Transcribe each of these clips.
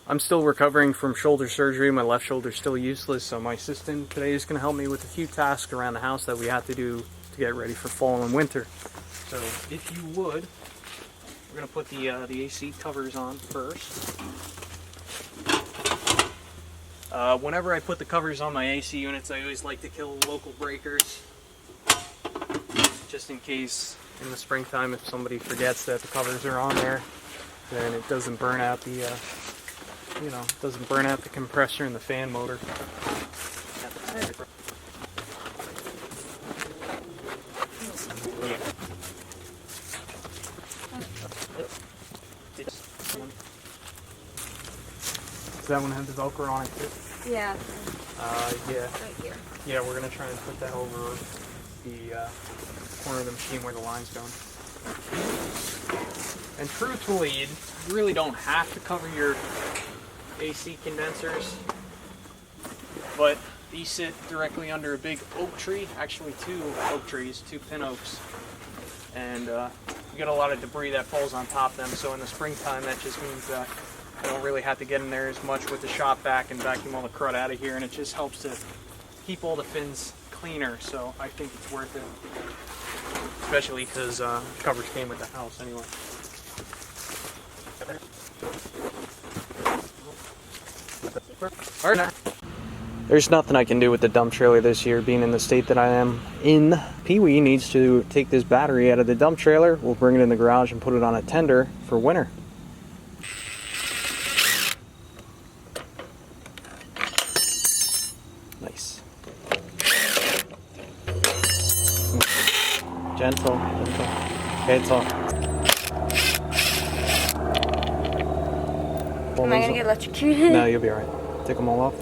I'm still recovering from shoulder surgery. My left shoulder's still useless, so my assistant today is going to help me with a few tasks around the house that we have to do to get ready for fall and winter. So if you would, we're going to put the AC covers on first. Whenever I put the covers on my AC units, I always like to kill local breakers, just in case in the springtime if somebody forgets that the covers are on there, then it doesn't burn out the doesn't burn out the compressor and the fan motor. Does that one have the Velcro on it too? Yeah. Yeah. Right here. Yeah, we're gonna try and put that over the corner of the machine where the line's going. And truthfully, you really don't have to cover your AC condensers, but these sit directly under a big oak tree, actually two oak trees, two pin oaks, and you get a lot of debris that falls on top of them, so in the springtime that just means that I don't really have to get in there as much with the shop vac and vacuum all the crud out of here, and it just helps to keep all the fins cleaner, so I think it's worth it, especially because covers came with the house anyway. There's nothing I can do with the dump trailer this year, being in the state that I am in. Pee-wee needs to take this battery out of the dump trailer. We'll bring it in the garage and put it on a tender for winter. Nice. Gentle, gentle. Okay, it's off. Am I gonna get electrocuted? No, you'll be alright. Take them all off.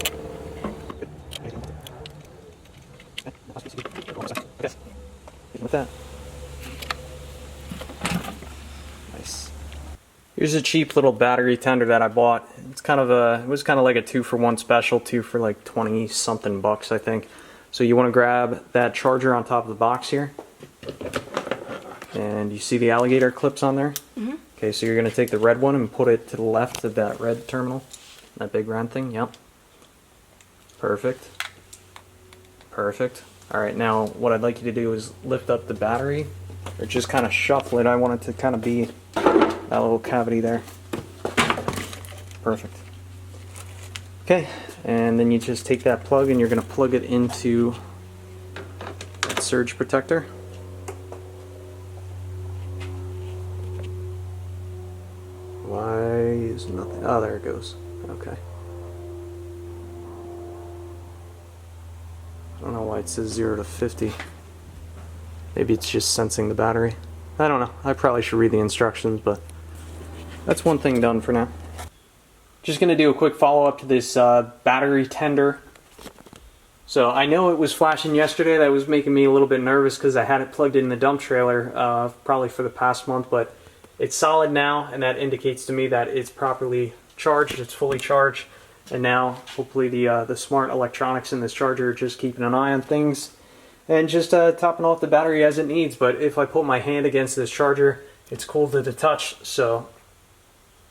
With that. Nice. Here's a cheap little battery tender that I bought. It's kind of it was kind of like a 2-for-1 special, 2 for like 20 something bucks, I think. So you want to grab that charger on top of the box here. And you see the alligator clips on there? Mm-hmm. Okay, so you're going to take the red one and put it to the left of that red terminal. That big round thing, yep. Perfect. Perfect. Alright, now what I'd like you to do is lift up the battery, or just kind of shuffle it. I want it to kind of be that little cavity there. Perfect. Okay, and then you just take that plug and you're going to plug it into that surge protector. Why is nothing? Oh, there it goes. Okay. I don't know why it says 0 to 50. Maybe it's just sensing the battery. I don't know. I probably should read the instructions, but that's one thing done for now. Just going to do a quick follow-up to this battery tender. So I know it was flashing yesterday. That was making me a little bit nervous because I had it plugged in the dump trailer probably for the past month, but it's solid now, and that indicates to me that it's properly charged. It's fully charged. And now, hopefully, the smart electronics in this charger are just keeping an eye on things and just topping off the battery as it needs. But if I put my hand against this charger, it's cold to the touch. So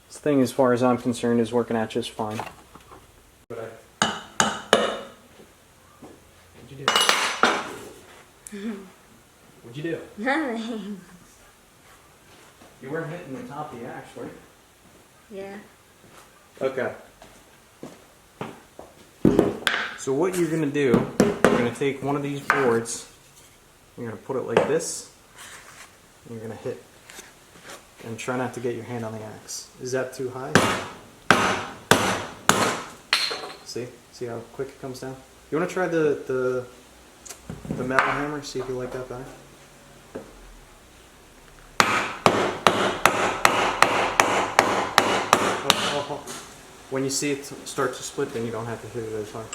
this thing, as far as I'm concerned, is working out just fine. What'd you do? What'd you do? Nothing. You weren't hitting the top of the axe, were you? Yeah. Okay. So what you're going to do, you're going to take one of these boards, you're going to put it like this, and you're going to hit, and try not to get your hand on the axe. Is that too high? See? See how quick it comes down? You want to try the metal hammer, see if you like that better? When you see it start to split, then you don't have to hit it as hard.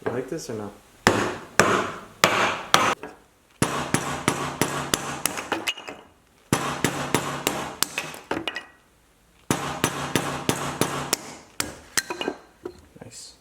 You like this or no? Nice.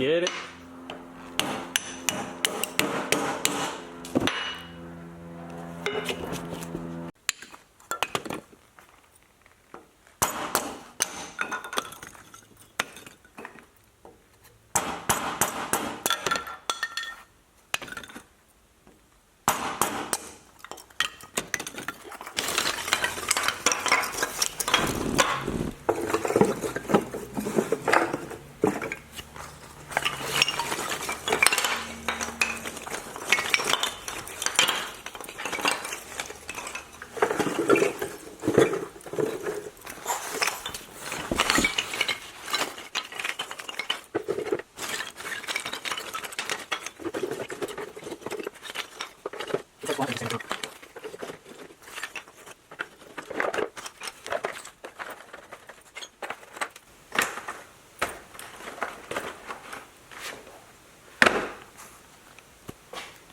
Get it.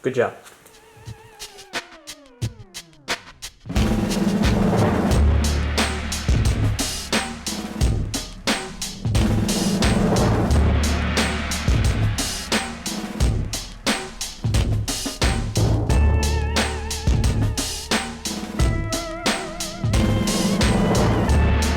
Good job.